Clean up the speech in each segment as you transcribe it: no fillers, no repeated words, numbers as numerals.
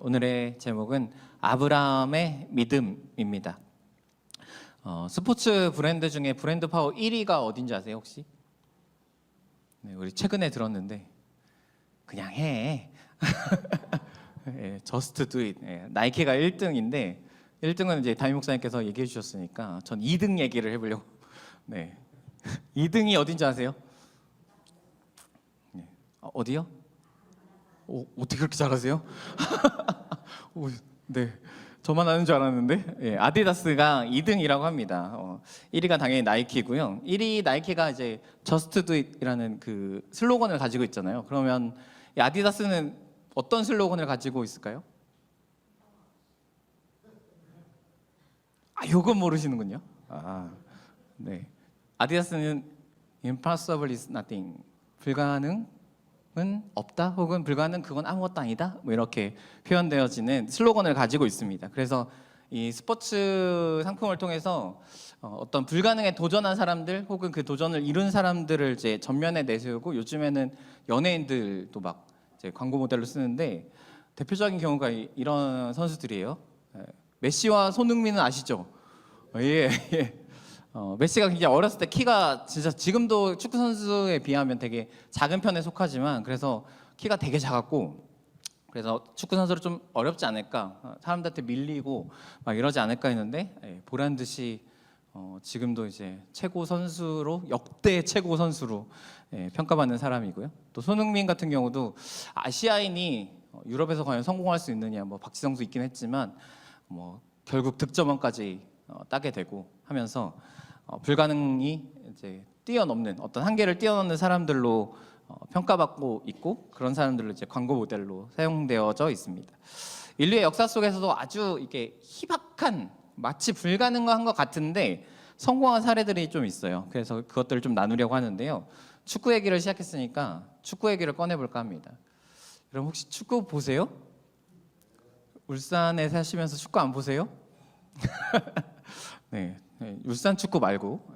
오늘의 제목은 아브라함의 믿음입니다. 스포츠 브랜드 중에 브랜드 파워 1위가 어딘지 아세요 혹시? 네, 우리 최근에 들었는데 그냥 해. 예, just do it. 예, 나이키가 1등인데 1등은 이제 담임 목사님께서 얘기해 주셨으니까 전 2등 얘기를 해보려고. 네, 2등이 어딘지 아세요? 네. 어디요? 어떻게 그렇게 잘하세요? 네, 저만 아는 줄 알았는데 예, 아디다스가 2등이라고 합니다. 1위가 당연히 나이키고요. 1위 나이키가 이제 Just Do It이라는 그 슬로건을 가지고 있잖아요. 그러면 이 아디다스는 어떤 슬로건을 가지고 있을까요? 요건 모르시는군요. 네, 아디다스는 Impossible is nothing. 불가능 은 없다 혹은 불가능 그건 아무것도 아니다 뭐 이렇게 표현되어지는 슬로건을 가지고 있습니다. 그래서 이 스포츠 상품을 통해서 어떤 불가능에 도전한 사람들 혹은 그 도전을 이룬 사람들을 이제 전면에 내세우고 요즘에는 연예인들도 막 이제 광고 모델로 쓰는데 대표적인 경우가 이런 선수들이에요. 메시와 손흥민은 아시죠? 예. 메시가 굉장히 어렸을 때 키가 진짜 지금도 축구 선수에 비하면 되게 작은 편에 속하지만 그래서 키가 되게 작았고 그래서 축구 선수로 좀 어렵지 않을까 사람들한테 밀리고 막 이러지 않을까 했는데 보란 듯이 지금도 이제 최고 선수로 역대 최고 선수로 평가받는 사람이고요. 또 손흥민 같은 경우도 아시아인이 유럽에서 과연 성공할 수 있느냐 뭐 박지성도 있긴 했지만 뭐 결국 득점왕까지 따게 되고 하면서 불가능이 이제 뛰어넘는 어떤 한계를 뛰어넘는 사람들로 평가받고 있고 그런 사람들로 이제 광고 모델로 사용되어져 있습니다. 인류의 역사 속에서도 아주 이게 희박한 마치 불가능한 것 같은데 성공한 사례들이 좀 있어요. 그래서 그것들을 좀 나누려고 하는데요. 축구 얘기를 시작했으니까 축구 얘기를 꺼내볼까 합니다. 여러분 혹시 축구 보세요? 울산에 사시면서 축구 안 보세요? 네, 울산 축구 말고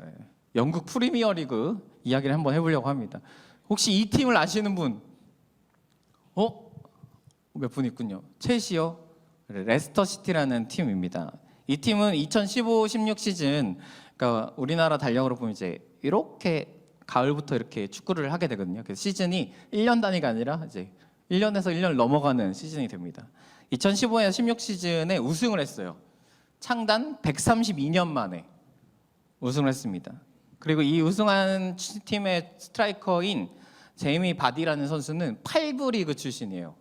영국 프리미어리그 이야기를 한번 해보려고 합니다. 혹시 이 팀을 아시는 분? 몇 분 있군요. 첼시요? 레스터 시티라는 팀입니다. 이 팀은 2015-16 시즌, 그러니까 우리나라 달력으로 보면 이제 이렇게 가을부터 이렇게 축구를 하게 되거든요. 그래서 시즌이 1년 단위가 아니라 이제 1년에서 1년을 넘어가는 시즌이 됩니다. 2015에서 16 시즌에 우승을 했어요. 창단 132년 만에 우승을 했습니다. 그리고 이 우승한 팀의 스트라이커인 제이미 바디라는 선수는 8부 리그 출신이에요.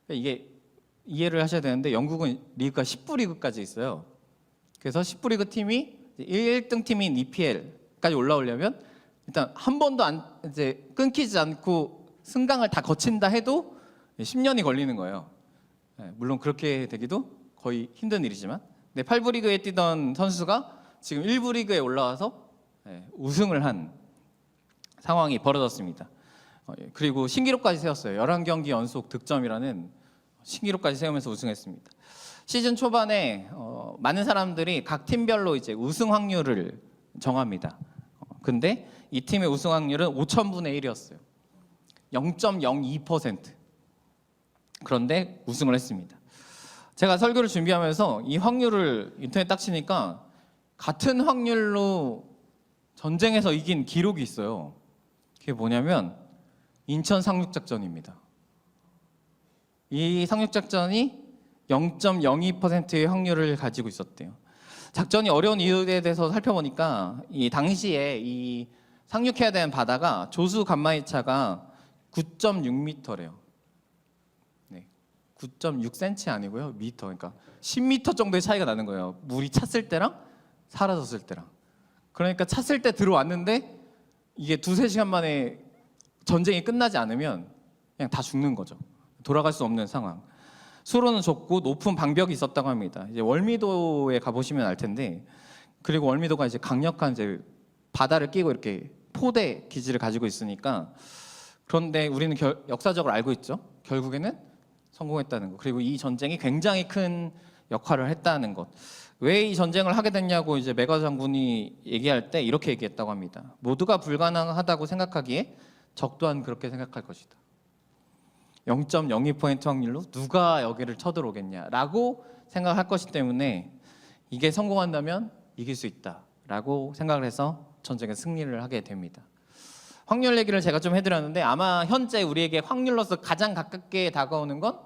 이게 이해를 하셔야 되는데 영국은 리그가 10부 리그까지 있어요. 그래서 10부 리그 팀이 1등 팀인 EPL까지 올라오려면 일단 한 번도 이제 끊기지 않고 승강을 다 거친다 해도 10년이 걸리는 거예요. 물론 그렇게 되기도 거의 힘든 일이지만 8부 리그에 뛰던 선수가 지금 1부 리그에 올라와서 우승을 한 상황이 벌어졌습니다. 그리고 신기록까지 세웠어요. 11경기 연속 득점이라는 신기록까지 세우면서 우승했습니다. 시즌 초반에 많은 사람들이 각 팀별로 이제 우승 확률을 정합니다. 근데 이 팀의 우승 확률은 5,000분의 1이었어요. 0.02%. 그런데 우승을 했습니다. 제가 설교를 준비하면서 이 확률을 인터넷 딱 치니까 같은 확률로 전쟁에서 이긴 기록이 있어요. 그게 뭐냐면 인천 상륙작전입니다. 이 상륙작전이 0.02%의 확률을 가지고 있었대요. 작전이 어려운 이유에 대해서 살펴보니까 이 당시에 이 상륙해야 되는 바다가 조수 간마이차가 9.6m래요. 9.6cm 아니고요. 미터. 그러니까 10m 정도의 차이가 나는 거예요. 물이 찼을 때랑 사라졌을 때랑. 그러니까 찼을 때 들어왔는데 이게 2-3시간 만에 전쟁이 끝나지 않으면 그냥 다 죽는 거죠. 돌아갈 수 없는 상황. 수로는 좁고 높은 방벽이 있었다고 합니다. 이제 월미도에 가보시면 알 텐데 그리고 월미도가 이제 강력한 이제 바다를 끼고 이렇게 포대 기지를 가지고 있으니까 그런데 우리는 역사적으로 알고 있죠. 결국에는 성공했다는 것. 그리고 이 전쟁이 굉장히 큰 역할을 했다는 것. 왜 이 전쟁을 하게 됐냐고 이제 메가 장군이 얘기할 때 이렇게 얘기했다고 합니다. 모두가 불가능하다고 생각하기에 적 또한 그렇게 생각할 것이다. 0.02% 확률로 누가 여기를 쳐들어오겠냐라고 생각할 것이기 때문에 이게 성공한다면 이길 수 있다라고 생각을 해서 전쟁에 승리를 하게 됩니다. 확률 얘기를 제가 좀 해드렸는데 아마 현재 우리에게 확률로서 가장 가깝게 다가오는 건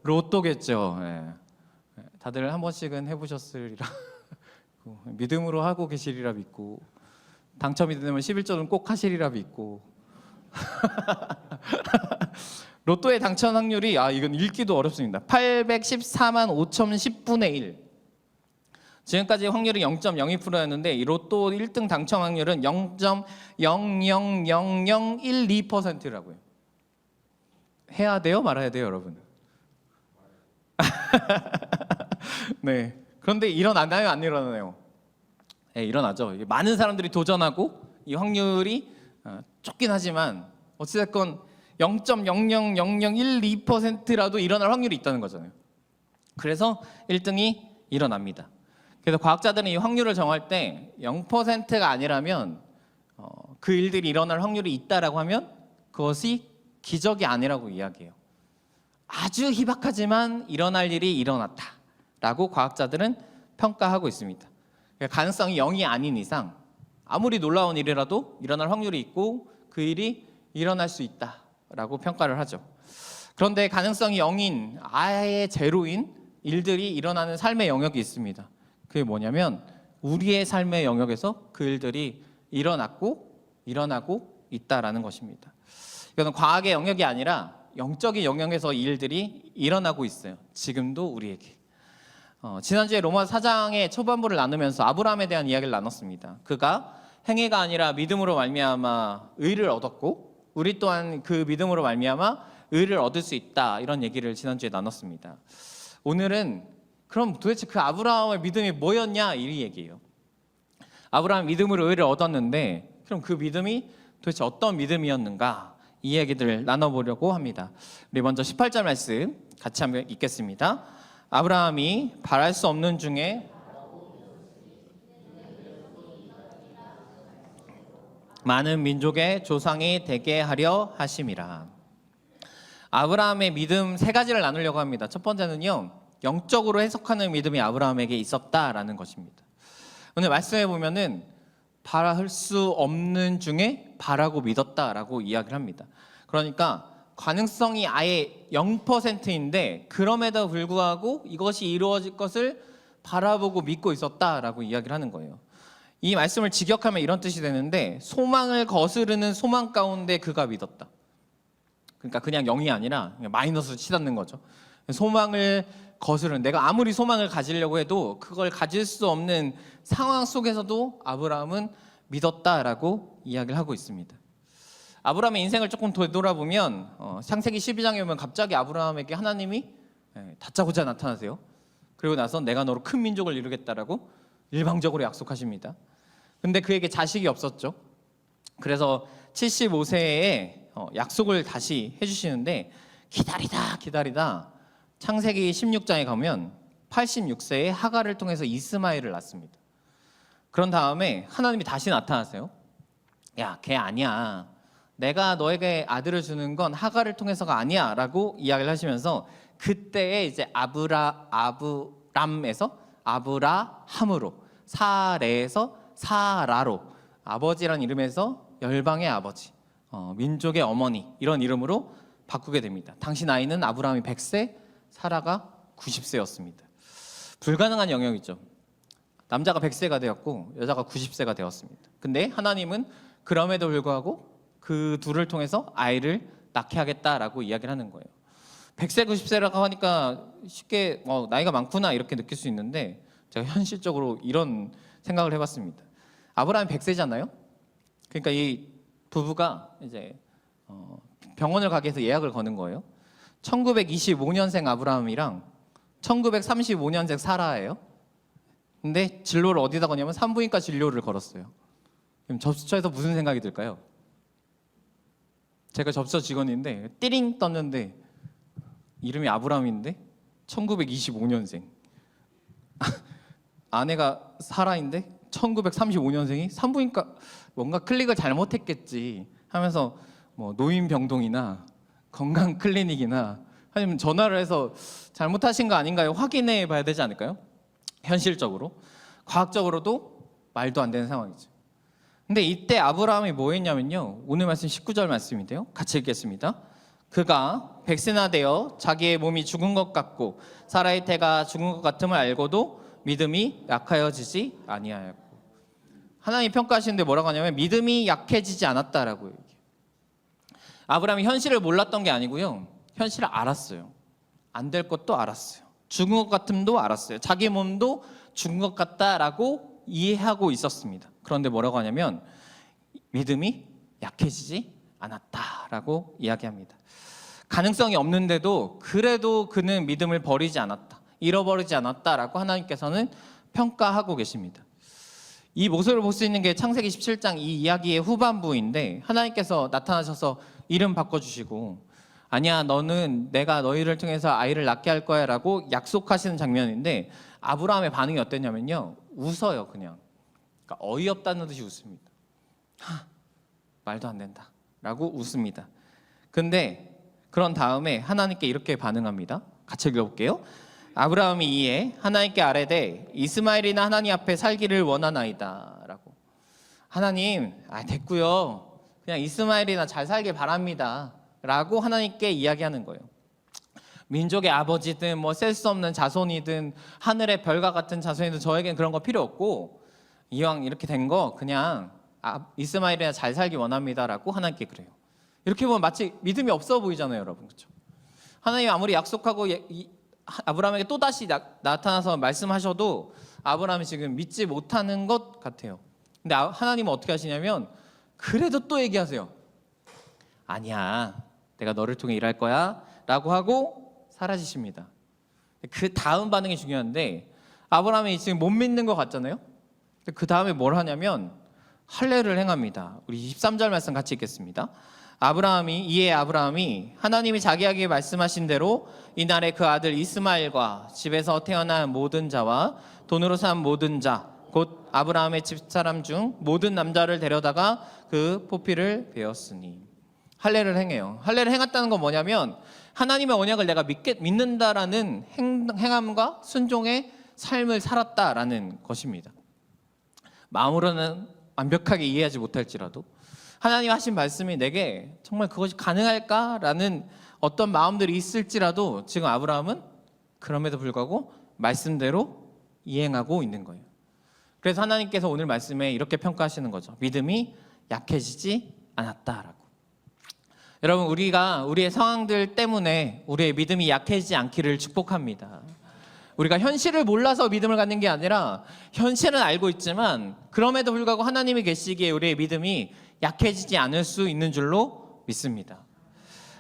로또겠죠. 예. 다들 한 번씩은 해보셨으리라 믿음으로 하고 계시리라 믿고 당첨이 되면 11조는 꼭 하시리라 믿고 로또의 당첨 확률이 이건 읽기도 어렵습니다. 814만 5,010분의 1. 지금까지 확률이 0.02%였는데 이 로또 1등 당첨 확률은 0.000012%라고요. 해야 돼요, 말아야 돼요, 여러분? 네. 그런데 일어나나요, 안 일어나나요? 네, 일어나죠. 많은 사람들이 도전하고 이 확률이 좁긴 하지만 어찌됐건 0.000012%라도 일어날 확률이 있다는 거잖아요. 그래서 1등이 일어납니다. 그래서 과학자들은 이 확률을 정할 때 0%가 아니라면 그 일들이 일어날 확률이 있다라고 하면 그것이 기적이 아니라고 이야기해요. 아주 희박하지만 일어날 일이 일어났다라고 과학자들은 평가하고 있습니다. 가능성이 0이 아닌 이상 아무리 놀라운 일이라도 일어날 확률이 있고 그 일이 일어날 수 있다라고 평가를 하죠. 그런데 가능성이 0인 아예 제로인 일들이 일어나는 삶의 영역이 있습니다. 그게 뭐냐면 우리의 삶의 영역에서 그 일들이 일어나고 있다라는 것입니다. 이거는 과학의 영역이 아니라 영적인 영역에서 이 일들이 일어나고 있어요. 지금도 우리에게. 지난주에 로마 4장의 초반부를 나누면서 아브라함에 대한 이야기를 나눴습니다. 그가 행위가 아니라 믿음으로 말미암아 의를 얻었고 우리 또한 그 믿음으로 말미암아 의를 얻을 수 있다, 이런 얘기를 지난주에 나눴습니다. 오늘은 그럼 도대체 그 아브라함의 믿음이 뭐였냐, 이 얘기예요. 아브라함 믿음으로 의를 얻었는데 그럼 그 믿음이 도대체 어떤 믿음이었는가, 이 얘기들을 나눠보려고 합니다. 우리 먼저 18절 말씀 같이 한번 읽겠습니다. 아브라함이 바랄 수 없는 중에 많은 민족의 조상이 되게 하려 하심이라. 아브라함의 믿음 세 가지를 나누려고 합니다. 첫 번째는요, 영적으로 해석하는 믿음이 아브라함에게 있었다라는 것입니다. 오늘 말씀해 보면은 바랄 수 없는 중에 바라고 믿었다라고 이야기를 합니다. 그러니까 가능성이 아예 0%인데 그럼에도 불구하고 이것이 이루어질 것을 바라보고 믿고 있었다라고 이야기를 하는 거예요. 이 말씀을 직역하면 이런 뜻이 되는데 소망을 거스르는 소망 가운데 그가 믿었다. 그러니까 그냥 0이 아니라 그냥 마이너스로 치닫는 거죠. 소망을 거스르는, 내가 아무리 소망을 가지려고 해도 그걸 가질 수 없는 상황 속에서도 아브라함은 믿었다라고 이야기를 하고 있습니다. 아브라함의 인생을 조금 되돌아보면 창세기 12장에 보면 갑자기 아브라함에게 하나님이 다짜고짜 나타나세요. 그리고 나서 내가 너로 큰 민족을 이루겠다라고 일방적으로 약속하십니다. 근데 그에게 자식이 없었죠. 그래서 75세에 약속을 다시 해주시는데 기다리다 창세기 16장에 가면 86세에 하갈을 통해서 이스마엘을 낳습니다. 그런 다음에 하나님이 다시 나타나세요. 야, 걔 아니야. 내가 너에게 아들을 주는 건 하갈을 통해서가 아니야 라고 이야기를 하시면서 그때에 이제 아브람에서 아브라함으로, 사레에서 사라로, 아버지란 이름에서 열방의 아버지, 민족의 어머니, 이런 이름으로 바꾸게 됩니다. 당시 나이는 아브라함이 100세, 사라가 90세였습니다. 불가능한 영역이죠. 남자가 100세가 되었고 여자가 90세가 되었습니다. 근데 하나님은 그럼에도 불구하고 그 둘을 통해서 아이를 낳게 하겠다라고 이야기를 하는 거예요. 100세, 90세라고 하니까 쉽게 나이가 많구나 이렇게 느낄 수 있는데 제가 현실적으로 이런 생각을 해봤습니다. 아브라함이 100세잖아요. 그러니까 이 부부가 이제 병원을 가게 해서 예약을 거는 거예요. 1925년생 아브라함이랑 1935년생 사라예요. 근데 진로를 어디다 거냐면 산부인과 진료를 걸었어요. 그럼 접수처에서 무슨 생각이 들까요? 제가 접수처 직원인데 띠링 떴는데 이름이 아브라함인데 1925년생 아내가 사라인데 1935년생이 산부인과, 뭔가 클릭을 잘못했겠지 하면서 뭐 노인병동이나 건강 클리닉이나 아니면 전화를 해서 잘못하신 거 아닌가요? 확인해 봐야 되지 않을까요? 현실적으로, 과학적으로도 말도 안 되는 상황이죠. 근데 이때 아브라함이 뭐 했냐면요, 오늘 말씀 19절 말씀인데요, 같이 읽겠습니다. 그가 백세나 되어 자기의 몸이 죽은 것 같고 사라의 태가 죽은 것 같음을 알고도 믿음이 약하여지지 아니하였고. 하나님 평가하시는데 뭐라고 하냐면 믿음이 약해지지 않았다라고 얘기해요. 아브라함이 현실을 몰랐던 게 아니고요, 현실을 알았어요. 안 될 것도 알았어요. 죽은 것 같음도 알았어요. 자기 몸도 죽은 것 같다라고 이해하고 있었습니다. 그런데 뭐라고 하냐면 믿음이 약해지지 않았다라고 이야기합니다. 가능성이 없는데도 그래도 그는 믿음을 버리지 않았다, 잃어버리지 않았다라고 하나님께서는 평가하고 계십니다. 이 모습을 볼 수 있는 게 창세기 17장 이 이야기의 후반부인데, 하나님께서 나타나셔서 이름 바꿔주시고, 아니야 너는 내가 너희를 통해서 아이를 낳게 할 거야 라고 약속하시는 장면인데, 아브라함의 반응이 어땠냐면요, 웃어요. 그냥, 그러니까 어이없다는 듯이 웃습니다. 말도 안 된다 라고 웃습니다. 근데 그런 다음에 하나님께 이렇게 반응합니다. 같이 읽어볼게요. 아브라함이 이에 하나님께 아뢰되 이스마엘이나 하나님 앞에 살기를 원하나이다 라고. 하나님, 됐고요, 그냥 이스마엘이나 잘 살길 바랍니다 라고 하나님께 이야기하는 거예요. 민족의 아버지든 뭐 셀 수 없는 자손이든 하늘의 별과 같은 자손이든 저에겐 그런 거 필요 없고, 이왕 이렇게 된 거 그냥 이스마엘이나 잘 살기 원합니다 라고 하나님께 그래요. 이렇게 보면 마치 믿음이 없어 보이잖아요, 여러분. 그렇죠? 하나님 아무리 약속하고 아브라함에게 또다시 나타나서 말씀하셔도 아브라함이 지금 믿지 못하는 것 같아요. 근데 하나님은 어떻게 하시냐면 그래도 또 얘기하세요. 아니야, 내가 너를 통해 일할 거야 라고 하고 사라지십니다. 그 다음 반응이 중요한데, 아브라함이 지금 못 믿는 것 같잖아요. 그 다음에 뭘 하냐면 할례를 행합니다. 우리 23절 말씀 같이 읽겠습니다. 이에 아브라함이 하나님이 자기에게 말씀하신 대로 이날에 그 아들 이스마엘과 집에서 태어난 모든 자와 돈으로 산 모든 자, 곧 아브라함의 집사람 중 모든 남자를 데려다가 그 포피를 베었으니. 할례를 행해요. 할례를 행했다는 건 뭐냐면 하나님의 언약을 내가 믿는다라는 행함과 순종의 삶을 살았다라는 것입니다. 마음으로는 완벽하게 이해하지 못할지라도 하나님 하신 말씀이 내게 정말 그것이 가능할까라는 어떤 마음들이 있을지라도 지금 아브라함은 그럼에도 불구하고 말씀대로 이행하고 있는 거예요. 그래서 하나님께서 오늘 말씀에 이렇게 평가하시는 거죠. 믿음이 약해지지 않았다라고. 여러분, 우리가 우리의 상황들 때문에 우리의 믿음이 약해지지 않기를 축복합니다. 우리가 현실을 몰라서 믿음을 갖는 게 아니라 현실은 알고 있지만 그럼에도 불구하고 하나님이 계시기에 우리의 믿음이 약해지지 않을 수 있는 줄로 믿습니다.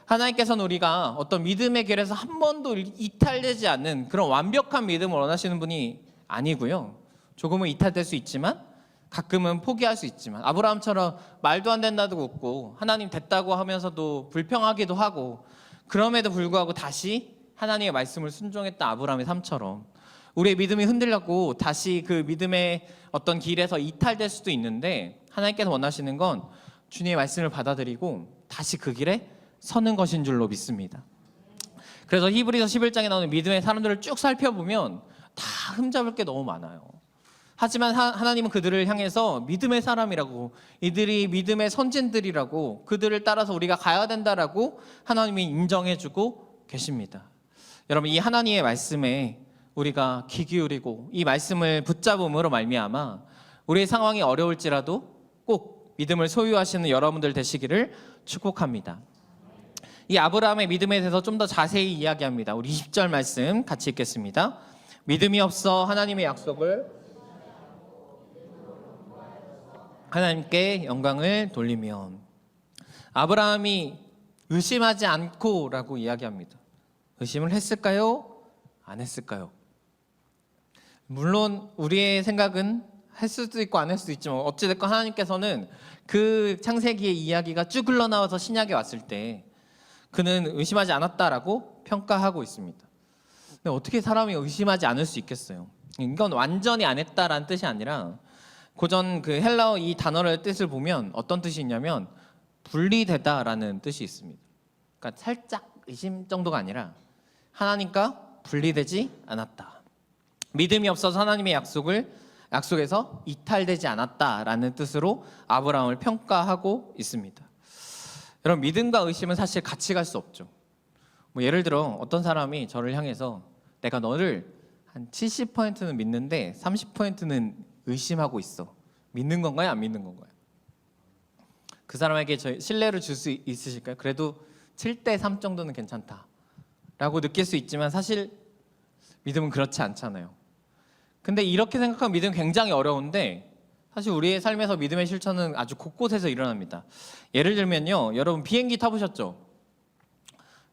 하나님께서는 우리가 어떤 믿음의 길에서 한 번도 이탈되지 않는 그런 완벽한 믿음을 원하시는 분이 아니고요, 조금은 이탈될 수 있지만 가끔은 포기할 수 있지만, 아브라함처럼 말도 안 된다고 웃고 하나님 됐다고 하면서도 불평하기도 하고, 그럼에도 불구하고 다시 하나님의 말씀을 순종했던 아브라함의 삶처럼 우리의 믿음이 흔들렸고 다시 그 믿음의 어떤 길에서 이탈될 수도 있는데, 하나님께서 원하시는 건 주님의 말씀을 받아들이고 다시 그 길에 서는 것인 줄로 믿습니다. 그래서 히브리서 11장에 나오는 믿음의 사람들을 쭉 살펴보면 다 흠잡을 게 너무 많아요. 하지만 하나님은 그들을 향해서 믿음의 사람이라고, 이들이 믿음의 선진들이라고, 그들을 따라서 우리가 가야 된다라고 하나님이 인정해주고 계십니다. 여러분, 이 하나님의 말씀에 우리가 귀 기울이고 이 말씀을 붙잡음으로 말미암아 우리의 상황이 어려울지라도 꼭 믿음을 소유하시는 여러분들 되시기를 축복합니다. 이 아브라함의 믿음에 대해서 좀 더 자세히 이야기합니다. 우리 20절 말씀 같이 읽겠습니다. 믿음이 없어 하나님의 약속을 하나님께 영광을 돌리며. 아브라함이 의심하지 않고라고 이야기합니다. 의심을 했을까요? 안 했을까요? 물론 우리의 생각은 할 수도 있고 안 할 수도 있지만 어찌됐건 하나님께서는 그 창세기의 이야기가 쭉 흘러나와서 신약에 왔을 때 그는 의심하지 않았다라고 평가하고 있습니다. 근데 어떻게 사람이 의심하지 않을 수 있겠어요? 이건 완전히 안 했다라는 뜻이 아니라 고전 그 헬라어 이 단어의 뜻을 보면 어떤 뜻이 있냐면 분리되다라는 뜻이 있습니다. 그러니까 살짝 의심 정도가 아니라 하나님과 분리되지 않았다. 믿음이 없어서 하나님의 약속에서 이탈되지 않았다라는 뜻으로 아브라함을 평가하고 있습니다. 여러분, 믿음과 의심은 사실 같이 갈 수 없죠. 뭐 예를 들어 어떤 사람이 저를 향해서 내가 너를 한 70%는 믿는데 30%는 의심하고 있어. 믿는 건가요? 안 믿는 건가요? 그 사람에게 신뢰를 줄 수 있으실까요? 그래도 7대 3 정도는 괜찮다라고 느낄 수 있지만 사실 믿음은 그렇지 않잖아요. 근데 이렇게 생각하면 믿음은 굉장히 어려운데 사실 우리의 삶에서 믿음의 실천은 아주 곳곳에서 일어납니다. 예를 들면요, 여러분 비행기 타보셨죠?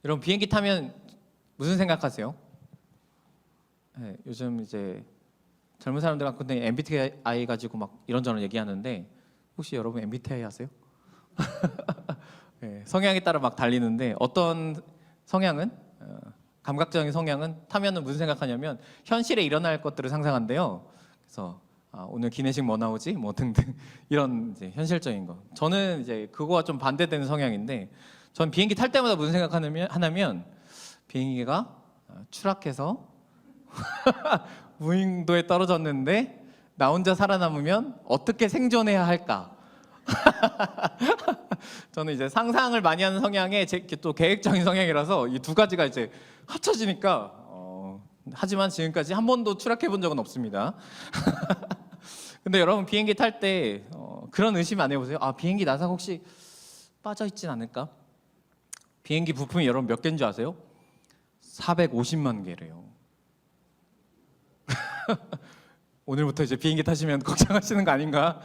여러분 비행기 타면 무슨 생각하세요? 네, 요즘 이제 젊은 사람들 갖고 있는 MBTI 가지고 막 이런저런 얘기하는데 혹시 여러분 MBTI 아세요? 네, 성향에 따라 막 달리는데 어떤 성향은 감각적인 성향은 타면은 무슨 생각하냐면 현실에 일어날 것들을 상상한대요. 그래서 오늘 기내식 뭐 나오지? 뭐 등등 이런 이제 현실적인 거. 저는 이제 그거와 좀 반대되는 성향인데 전 비행기 탈 때마다 무슨 생각하냐면 비행기가 추락해서 무인도에 떨어졌는데 나 혼자 살아남으면 어떻게 생존해야 할까? 저는 이제 상상을 많이 하는 성향에 또 계획적인 성향이라서 이 두 가지가 이제 합쳐지니까 하지만 지금까지 한 번도 추락해 본 적은 없습니다. 근데 여러분 비행기 탈 때 그런 의심 안 해보세요? 아, 비행기 나사가 혹시 빠져 있진 않을까? 비행기 부품이 여러분 몇 개인 줄 아세요? 450만 개래요. 오늘부터 이제 비행기 타시면 걱정하시는 거 아닌가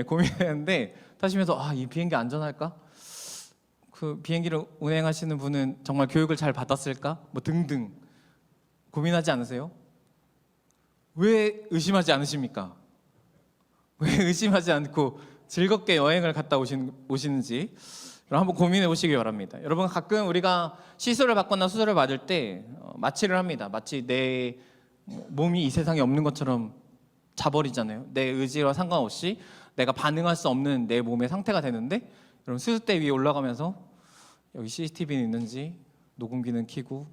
고민했는데 타시면서 이 비행기 안전할까? 그 비행기를 운행하시는 분은 정말 교육을 잘 받았을까? 뭐 등등 고민하지 않으세요? 왜 의심하지 않으십니까? 왜 의심하지 않고 즐겁게 여행을 갔다 오시는지 한번 고민해 보시기 바랍니다. 여러분 가끔 우리가 시술을 받거나 수술을 받을 때 마취를 합니다. 마치 내 몸이 이 세상에 없는 것처럼 자버리잖아요. 내 의지와 상관없이 내가 반응할 수 없는 내 몸의 상태가 되는데 여러분 수술대 위에 올라가면서 여기 CCTV는 있는지 녹음기는 켜고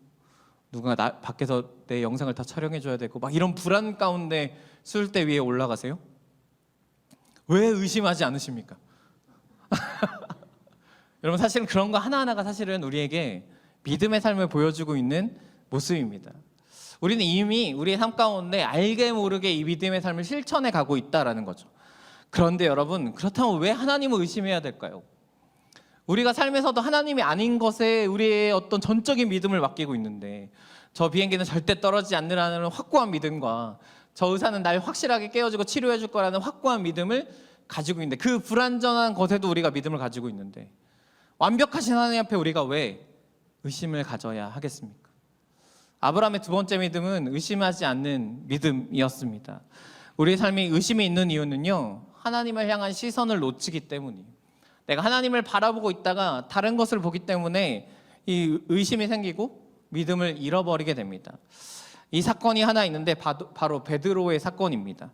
누가 밖에서 내 영상을 다 촬영해 줘야 되고 막 이런 불안 가운데 수술대 위에 올라가세요? 왜 의심하지 않으십니까? 여러분 사실은 그런 거 하나하나가 사실은 우리에게 믿음의 삶을 보여주고 있는 모습입니다. 우리는 이미 우리의 삶 가운데 알게 모르게 이 믿음의 삶을 실천해 가고 있다라는 거죠. 그런데 여러분 그렇다면 왜 하나님을 의심해야 될까요? 우리가 삶에서도 하나님이 아닌 것에 우리의 어떤 전적인 믿음을 맡기고 있는데 저 비행기는 절대 떨어지지 않으라는 확고한 믿음과 저 의사는 날 확실하게 깨워주고 치료해 줄 거라는 확고한 믿음을 가지고 있는데 그 불완전한 것에도 우리가 믿음을 가지고 있는데 완벽하신 하나님 앞에 우리가 왜 의심을 가져야 하겠습니까? 아브라함의 두 번째 믿음은 의심하지 않는 믿음이었습니다. 우리의 삶이 의심이 있는 이유는요, 하나님을 향한 시선을 놓치기 때문이에요. 내가 하나님을 바라보고 있다가 다른 것을 보기 때문에 이 의심이 생기고 믿음을 잃어버리게 됩니다. 이 사건이 하나 있는데 바로 베드로의 사건입니다.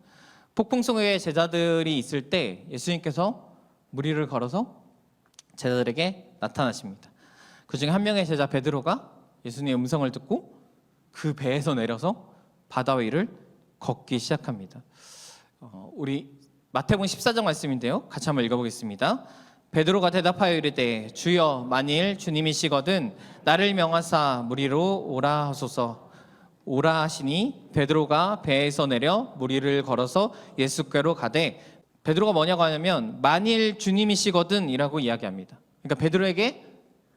폭풍 속에 제자들이 있을 때 예수님께서 무리를 걸어서 제자들에게 나타나십니다. 그중에 한 명의 제자 베드로가 예수님의 음성을 듣고 그 배에서 내려서 바다 위를 걷기 시작합니다. 우리 마태복음 14장 말씀인데요. 같이 한번 읽어보겠습니다. 베드로가 대답하여 이르되 주여 만일 주님이시거든 나를 명하사 무리로 오라 하소서. 오라 하시니 베드로가 배에서 내려 무리를 걸어서 예수께로 가되 베드로가 뭐냐고 하냐면 만일 주님이시거든 이라고 이야기합니다. 그러니까 베드로에게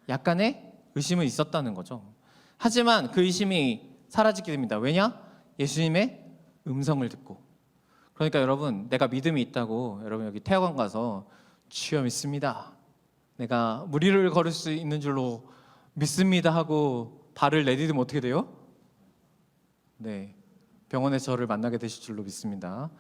약간의 의심은 있었다는 거죠. 하지만 그 의심이 사라지게 됩니다. 왜냐? 예수님의 음성을 듣고. 그러니까 여러분 내가 믿음이 있다고 여러분 여기 태화관 가서 주여 믿습니다. 내가 무리를 걸을 수 있는 줄로 믿습니다 하고 발을 내디디면 어떻게 돼요? 네, 병원에서 저를 만나게 되실 줄로 믿습니다.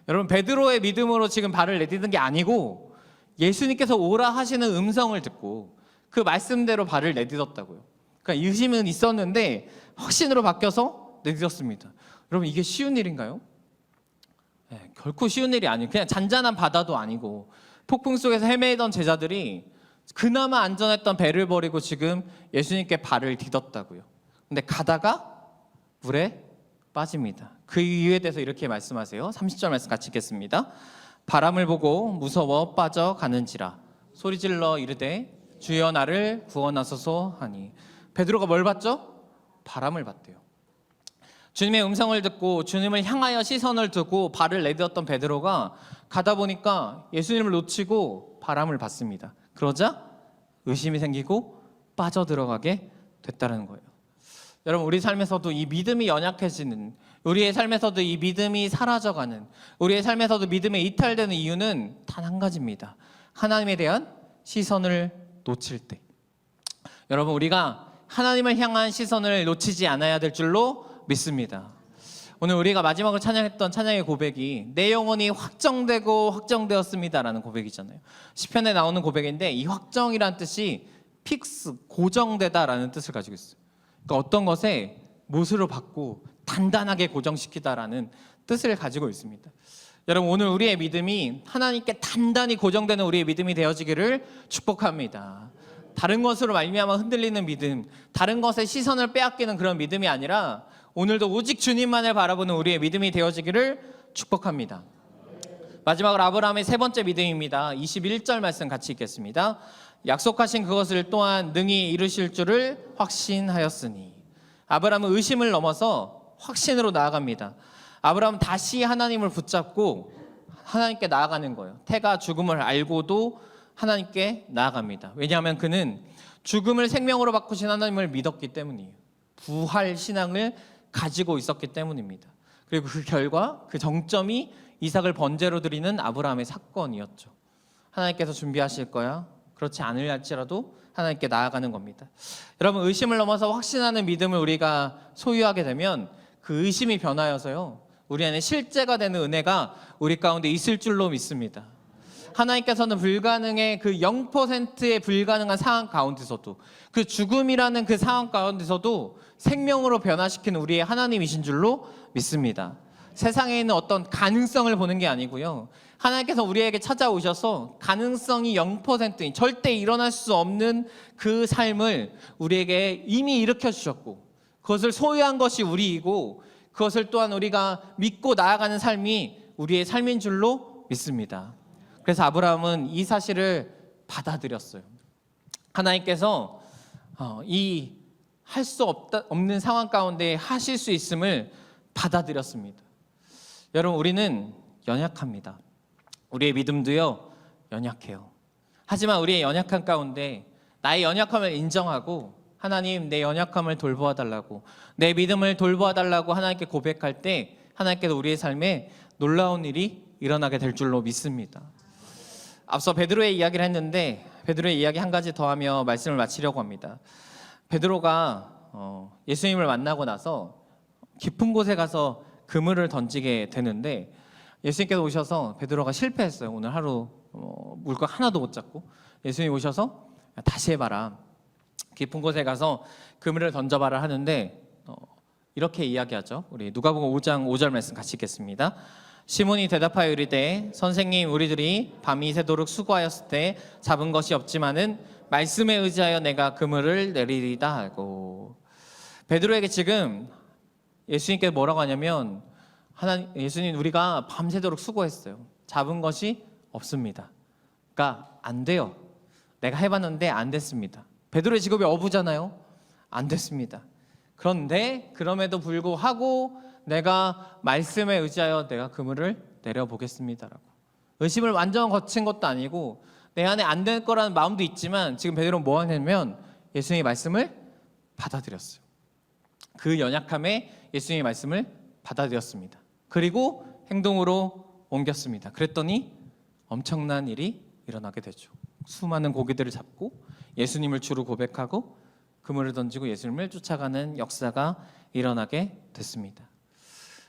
여러분 베드로의 믿음으로 지금 발을 내딛는 게 아니고 예수님께서 오라 하시는 음성을 듣고 그 말씀대로 발을 내딛었다고요. 그러니까 의심은 있었는데 확신으로 바뀌어서 내딛었습니다. 여러분 이게 쉬운 일인가요? 네, 결코 쉬운 일이 아니에요. 그냥 잔잔한 바다도 아니고 폭풍 속에서 헤매던 제자들이 그나마 안전했던 배를 버리고 지금 예수님께 발을 디뎠다고요. 근데 가다가 물에 빠집니다. 그 이유에 대해서 이렇게 말씀하세요. 30절 말씀 같이 읽겠습니다. 바람을 보고 무서워 빠져가는지라 소리질러 이르되 주여 나를 구원하소서 하니. 베드로가 뭘 봤죠? 바람을 봤대요. 주님의 음성을 듣고 주님을 향하여 시선을 두고 발을 내딛었던 베드로가 가다 보니까 예수님을 놓치고 바람을 봤습니다. 그러자 의심이 생기고 빠져들어가게 됐다는 거예요. 여러분, 우리 삶에서도 이 믿음이 연약해지는, 우리의 삶에서도 이 믿음이 사라져가는, 우리의 삶에서도 믿음이 이탈되는 이유는 단 한 가지입니다. 하나님에 대한 시선을 놓칠 때. 여러분, 우리가 하나님을 향한 시선을 놓치지 않아야 될 줄로 믿습니다. 오늘 우리가 마지막으로 찬양했던 찬양의 고백이 내 영혼이 확정되고 확정되었습니다라는 고백이잖아요. 시편에 나오는 고백인데 이 확정이란 뜻이 픽스, 고정되다라는 뜻을 가지고 있어요. 그러니까 어떤 것에 못으로 받고 단단하게 고정시키다라는 뜻을 가지고 있습니다. 여러분, 오늘 우리의 믿음이 하나님께 단단히 고정되는 우리의 믿음이 되어지기를 축복합니다. 다른 것으로 말미암아 흔들리는 믿음, 다른 것에 시선을 빼앗기는 그런 믿음이 아니라 오늘도 오직 주님만을 바라보는 우리의 믿음이 되어지기를 축복합니다. 마지막으로 아브라함의 세 번째 믿음입니다. 21절 말씀 같이 읽겠습니다. 약속하신 그것을 또한 능히 이루실 줄을 확신하였으니. 아브라함은 의심을 넘어서 확신으로 나아갑니다. 아브라함은 다시 하나님을 붙잡고 하나님께 나아가는 거예요. 태가 죽음을 알고도 하나님께 나아갑니다. 왜냐하면 그는 죽음을 생명으로 바꾸신 하나님을 믿었기 때문이에요. 부활 신앙을 가지고 있었기 때문입니다. 그리고 그 결과, 그 정점이 이삭을 번제로 드리는 아브라함의 사건이었죠. 하나님께서 준비하실 거야. 그렇지 않을 할지라도 하나님께 나아가는 겁니다. 여러분, 의심을 넘어서 확신하는 믿음을 우리가 소유하게 되면 그 의심이 변하여서요, 우리 안에 실제가 되는 은혜가 우리 가운데 있을 줄로 믿습니다. 하나님께서는 불가능의 그 0%의 불가능한 상황 가운데서도, 그 죽음이라는 그 상황 가운데서도 생명으로 변화시키는 우리의 하나님이신 줄로 믿습니다. 세상에 있는 어떤 가능성을 보는 게 아니고요, 하나님께서 우리에게 찾아오셔서 가능성이 0%인, 절대 일어날 수 없는 그 삶을 우리에게 이미 일으켜 주셨고, 그것을 소유한 것이 우리이고, 그것을 또한 우리가 믿고 나아가는 삶이 우리의 삶인 줄로 믿습니다. 그래서 아브라함은 이 사실을 받아들였어요. 하나님께서 이 할 수 없는 상황 가운데 하실 수 있음을 받아들였습니다. 여러분, 우리는 연약합니다. 우리의 믿음도요, 연약해요. 하지만 우리의 연약한 가운데 나의 연약함을 인정하고 하나님, 내 연약함을 돌보아 달라고, 내 믿음을 돌보아 달라고 하나님께 고백할 때 하나님께서 우리의 삶에 놀라운 일이 일어나게 될 줄로 믿습니다. 앞서 베드로의 이야기를 했는데 베드로의 이야기 한 가지 더 하며 말씀을 마치려고 합니다. 베드로가 예수님을 만나고 나서 깊은 곳에 가서 그물을 던지게 되는데 예수님께서 오셔서 베드로가 실패했어요. 오늘 하루 물고기 하나도 못 잡고 예수님이 오셔서 다시 해봐라. 깊은 곳에 가서 그물을 던져봐라 하는데 이렇게 이야기하죠. 우리 누가복음 5장 5절 말씀 같이 읽겠습니다. 시몬이 대답하여 이르되 선생님, 우리들이 밤이 새도록 수고하였을 때 잡은 것이 없지만은 말씀에 의지하여 내가 그물을 내리리다 하고. 베드로에게 지금 예수님께서 뭐라고 하냐면, 예수님, 우리가 밤새도록 수고했어요. 잡은 것이 없습니다. 그러니까 안 돼요. 내가 해봤는데 안 됐습니다. 베드로의 직업이 어부잖아요. 안 됐습니다. 그런데 그럼에도 불구하고 내가 말씀에 의지하여 내가 그물을 내려보겠습니다라고. 의심을 완전 거친 것도 아니고 내 안에 안 될 거라는 마음도 있지만 지금 베드로는 뭐 하냐면 예수님의 말씀을 받아들였어요. 그 연약함에 예수님의 말씀을 받아들였습니다. 그리고 행동으로 옮겼습니다. 그랬더니 엄청난 일이 일어나게 되죠. 수많은 고기들을 잡고 예수님을 주로 고백하고 그물을 던지고 예수님을 쫓아가는 역사가 일어나게 됐습니다.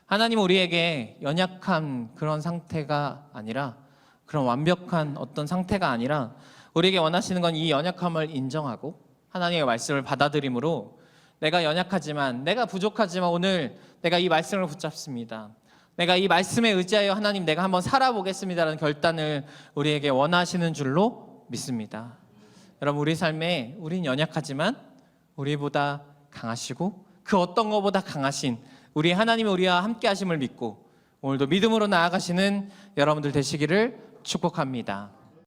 하나님은 우리에게 연약한 그런 상태가 아니라, 그런 완벽한 어떤 상태가 아니라 우리에게 원하시는 건 이 연약함을 인정하고 하나님의 말씀을 받아들임으로 내가 연약하지만, 내가 부족하지만 오늘 내가 이 말씀을 붙잡습니다. 내가 이 말씀에 의지하여 하나님, 내가 한번 살아보겠습니다라는 결단을 우리에게 원하시는 줄로 믿습니다. 여러분 우리 삶에 우린 연약하지만 우리보다 강하시고 그 어떤 것보다 강하신 우리 하나님이 우리와 함께 하심을 믿고 오늘도 믿음으로 나아가시는 여러분들 되시기를 축복합니다.